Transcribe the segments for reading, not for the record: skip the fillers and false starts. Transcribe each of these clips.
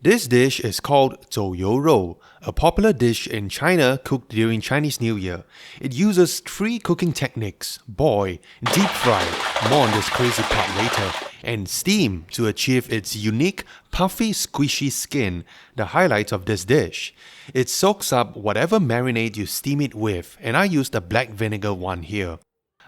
This dish is called 走油肉, a popular dish in China cooked during Chinese New Year. It uses 3 cooking techniques: boil, deep fry, more on this crazy part later, and steam to achieve its unique, puffy, squishy skin, the highlight of this dish. It soaks up whatever marinade you steam it with, and I used a black vinegar one here.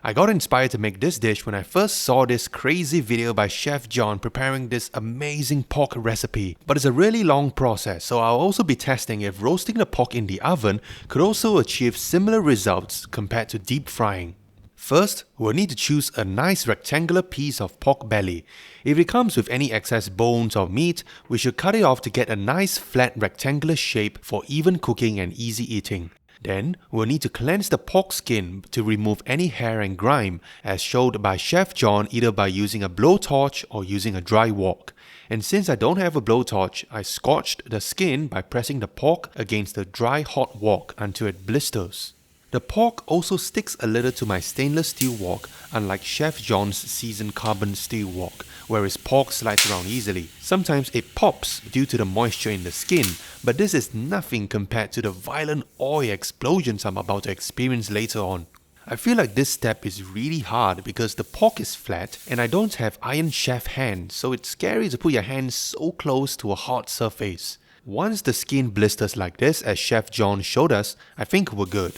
I got inspired to make this dish when I first saw this crazy video by Chef John preparing this amazing pork recipe. But it's a really long process, so I'll also be testing if roasting the pork in the oven could also achieve similar results compared to deep frying. First, we'll need to choose a nice rectangular piece of pork belly. If it comes with any excess bones or meat, we should cut it off to get a nice flat rectangular shape for even cooking and easy eating. Then, we'll need to cleanse the pork skin to remove any hair and grime, as showed by Chef John either by using a blowtorch or using a dry wok. And since I don't have a blowtorch, I scorched the skin by pressing the pork against the dry hot wok until it blisters. The pork also sticks a little to my stainless steel wok, unlike Chef John's seasoned carbon steel wok, where his pork slides around easily. Sometimes it pops due to the moisture in the skin, but this is nothing compared to the violent oil explosions I'm about to experience later on. I feel like this step is really hard because the pork is flat and I don't have Iron Chef hands, so it's scary to put your hands so close to a hot surface. Once the skin blisters like this, as Chef John showed us, I think we're good.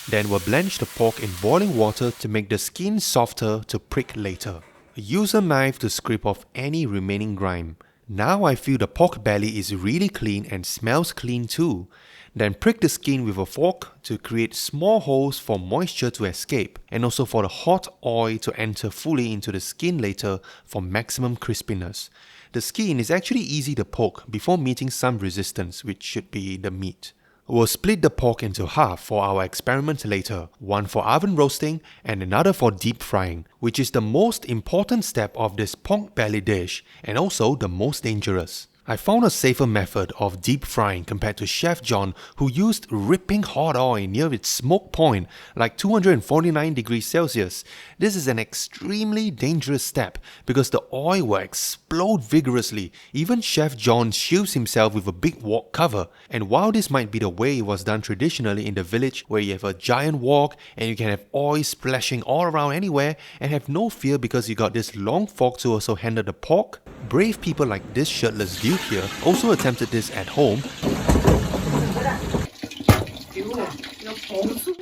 Then we'll blanch the pork in boiling water to make the skin softer to prick later. Use a knife to scrape off any remaining grime. Now I feel the pork belly is really clean and smells clean too. Then prick the skin with a fork to create small holes for moisture to escape and also for the hot oil to enter fully into the skin later for maximum crispiness. The skin is actually easy to poke before meeting some resistance, which should be the meat. We'll split the pork into half for our experiment later, one for oven roasting and another for deep frying, which is the most important step of this pork belly dish and also the most dangerous. I found a safer method of deep frying compared to Chef John, who used ripping hot oil near its smoke point, like 249 degrees Celsius. This is an extremely dangerous step because the oil will explode vigorously. Even Chef John shields himself with a big wok cover. And while this might be the way it was done traditionally in the village, where you have a giant wok and you can have oil splashing all around anywhere and have no fear because you got this long fork to also handle the pork, brave people like this shirtless dude here also attempted this at home,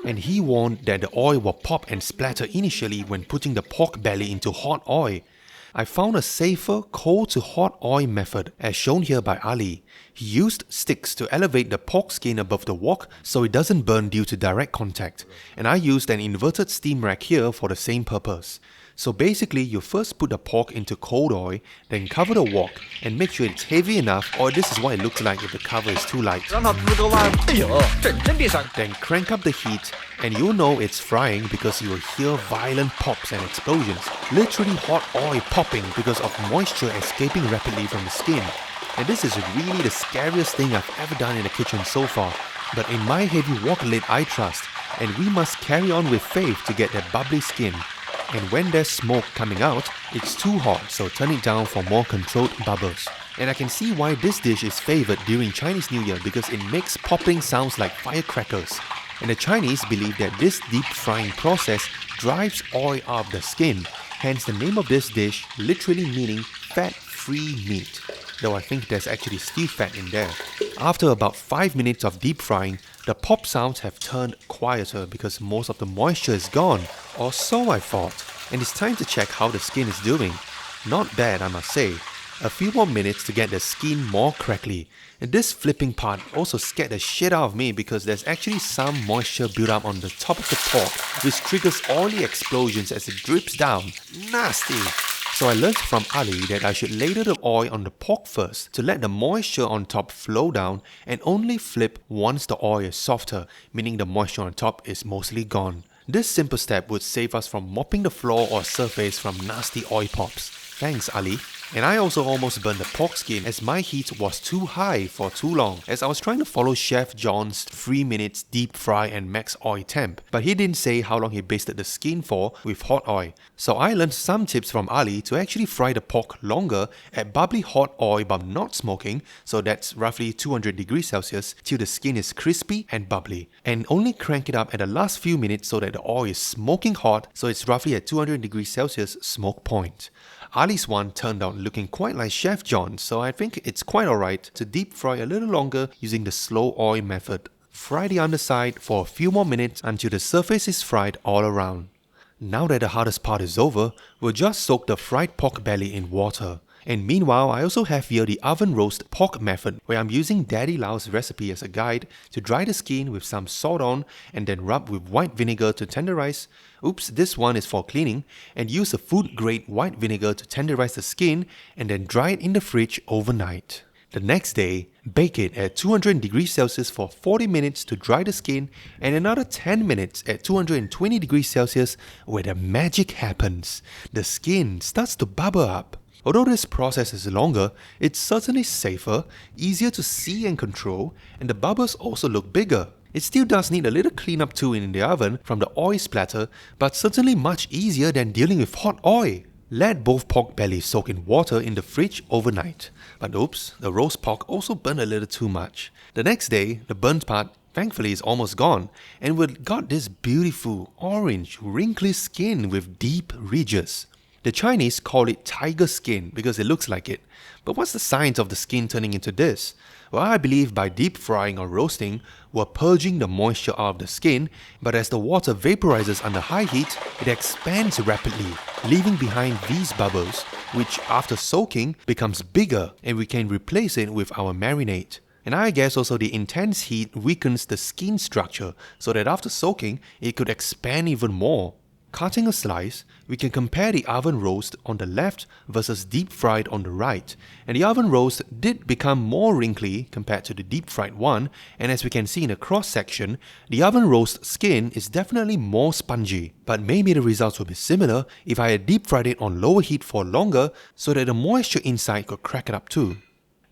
and he warned that the oil will pop and splatter initially when putting the pork belly into hot oil. I found a safer cold to hot oil method as shown here by Ali. He used sticks to elevate the pork skin above the wok so it doesn't burn due to direct contact, and I used an inverted steam rack here for the same purpose. So basically, you first put the pork into cold oil, then cover the wok and make sure it's heavy enough, or this is what it looks like if the cover is too light. Then crank up the heat and you'll know it's frying because you will hear violent pops and explosions, literally hot oil popping because of moisture escaping rapidly from the skin. And this is really the scariest thing I've ever done in the kitchen so far, but in my heavy wok lid I trust, and we must carry on with faith to get that bubbly skin. And when there's smoke coming out, it's too hot, so turn it down for more controlled bubbles. And I can see why this dish is favoured during Chinese New Year because it makes popping sounds like firecrackers. And the Chinese believe that this deep frying process drives oil out of the skin, hence the name of this dish literally meaning fat-free meat. Though I think there's actually still fat in there. After about 5 minutes of deep frying, the pop sounds have turned quieter because most of the moisture is gone, or so I thought, and it's time to check how the skin is doing. Not bad, I must say. A few more minutes to get the skin more crackly. And this flipping part also scared the shit out of me because there's actually some moisture built up on the top of the pork, which triggers oily explosions as it drips down. Nasty! So I learned from Ali that I should ladle the oil on the pork first to let the moisture on top flow down and only flip once the oil is softer, meaning the moisture on top is mostly gone. This simple step would save us from mopping the floor or surface from nasty oil pops. Thanks, Ali. And I also almost burned the pork skin as my heat was too high for too long, as I was trying to follow Chef John's 3 minutes deep fry and max oil temp, but he didn't say how long he basted the skin for with hot oil. So I learned some tips from Ali to actually fry the pork longer at bubbly hot oil but not smoking, so that's roughly 200 degrees Celsius, till the skin is crispy and bubbly. And only crank it up at the last few minutes so that the oil is smoking hot, so it's roughly at 200 degrees Celsius smoke point. Ali's one turned out looking quite like Chef John's, so I think it's quite alright to deep fry a little longer using the slow oil method. Fry the underside for a few more minutes until the surface is fried all around. Now that the hardest part is over, we'll just soak the fried pork belly in water. And meanwhile, I also have here the oven roast pork method, where I'm using Daddy Lau's recipe as a guide to dry the skin with some salt on and then rub with white vinegar to tenderize. Oops, this one is for cleaning, and use a food grade white vinegar to tenderize the skin and then dry it in the fridge overnight. The next day, bake it at 200 degrees Celsius for 40 minutes to dry the skin and another 10 minutes at 220 degrees Celsius where the magic happens. The skin starts to bubble up. Although this process is longer, it's certainly safer, easier to see and control, and the bubbles also look bigger. It still does need a little cleanup too in the oven from the oil splatter, but certainly much easier than dealing with hot oil. Let both pork bellies soak in water in the fridge overnight. But oops, the roast pork also burned a little too much. The next day, the burnt part thankfully is almost gone, and we got this beautiful orange, wrinkly skin with deep ridges. The Chinese call it tiger skin because it looks like it. But what's the science of the skin turning into this? Well, I believe by deep frying or roasting, we're purging the moisture out of the skin, but as the water vaporizes under high heat, it expands rapidly, leaving behind these bubbles, which after soaking becomes bigger and we can replace it with our marinade. And I guess also the intense heat weakens the skin structure so that after soaking, it could expand even more. Cutting a slice, we can compare the oven roast on the left versus deep fried on the right, and the oven roast did become more wrinkly compared to the deep fried one, and as we can see in the cross section, the oven roast skin is definitely more spongy, but maybe the results would be similar if I had deep fried it on lower heat for longer so that the moisture inside could crack it up too.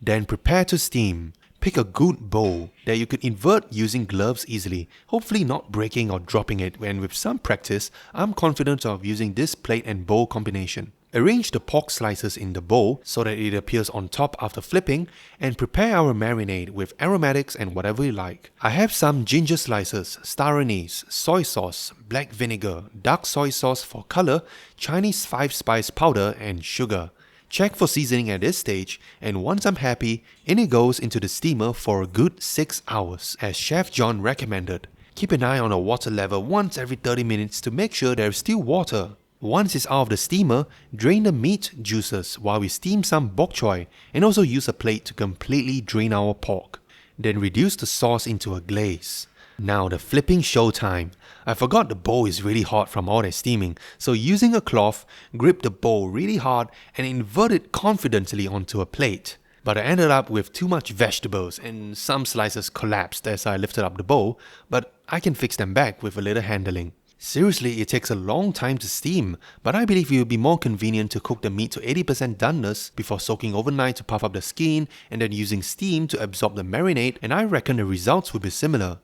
Then prepare to steam. Pick a good bowl that you could invert using gloves easily, hopefully not breaking or dropping it, and with some practice, I'm confident of using this plate and bowl combination. Arrange the pork slices in the bowl so that it appears on top after flipping, and prepare our marinade with aromatics and whatever you like. I have some ginger slices, star anise, soy sauce, black vinegar, dark soy sauce for color, Chinese 5-spice powder, and sugar. Check for seasoning at this stage, and once I'm happy, in it goes into the steamer for a good 6 hours, as Chef John recommended. Keep an eye on the water level once every 30 minutes to make sure there is still water. Once it's out of the steamer, drain the meat juices while we steam some bok choy, and also use a plate to completely drain our pork. Then reduce the sauce into a glaze. Now the flipping show time. I forgot the bowl is really hot from all that steaming, so using a cloth, grip the bowl really hard and invert it confidently onto a plate. But I ended up with too much vegetables and some slices collapsed as I lifted up the bowl, but I can fix them back with a little handling. Seriously, it takes a long time to steam, but I believe it would be more convenient to cook the meat to 80% doneness before soaking overnight to puff up the skin and then using steam to absorb the marinade, and I reckon the results would be similar.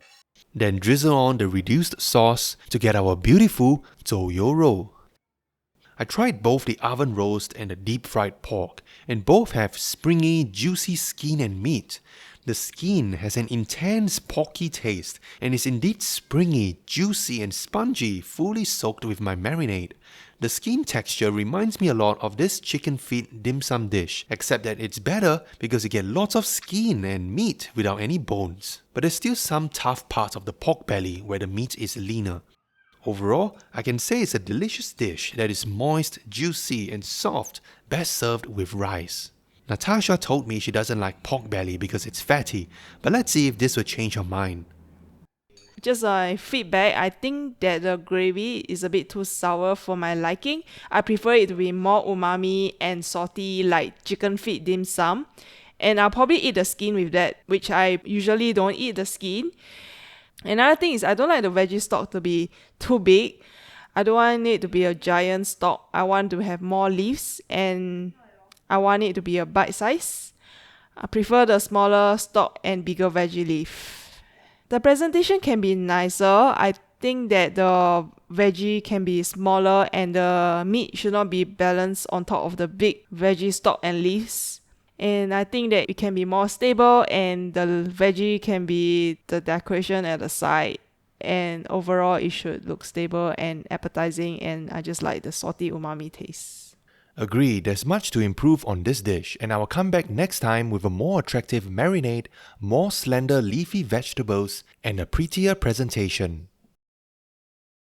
Then drizzle on the reduced sauce to get our beautiful Zouyourou. I tried both the oven roast and the deep fried pork, and both have springy, juicy skin and meat. The skin has an intense porky taste and is indeed springy, juicy and spongy, fully soaked with my marinade. The skin texture reminds me a lot of this chicken feet dim sum dish, except that it's better because you get lots of skin and meat without any bones. But there's still some tough parts of the pork belly where the meat is leaner. Overall, I can say it's a delicious dish that is moist, juicy and soft, best served with rice. Natasha told me she doesn't like pork belly because it's fatty, but let's see if this will change her mind. Just a feedback, I think that the gravy is a bit too sour for my liking. I prefer it to be more umami and salty like chicken feet dim sum. And I'll probably eat the skin with that, which I usually don't eat the skin. Another thing is I don't like the veggie stock to be too big. I don't want it to be a giant stock. I want to have more leaves and I want it to be a bite size. I prefer the smaller stock and bigger veggie leaf. The presentation can be nicer. I think that the veggie can be smaller and the meat should not be balanced on top of the big veggie stock and leaves. And I think that it can be more stable and the veggie can be the decoration at the side. And overall, it should look stable and appetizing, and I just like the salty umami taste. Agreed, there's much to improve on this dish, and I will come back next time with a more attractive marinade, more slender leafy vegetables, and a prettier presentation.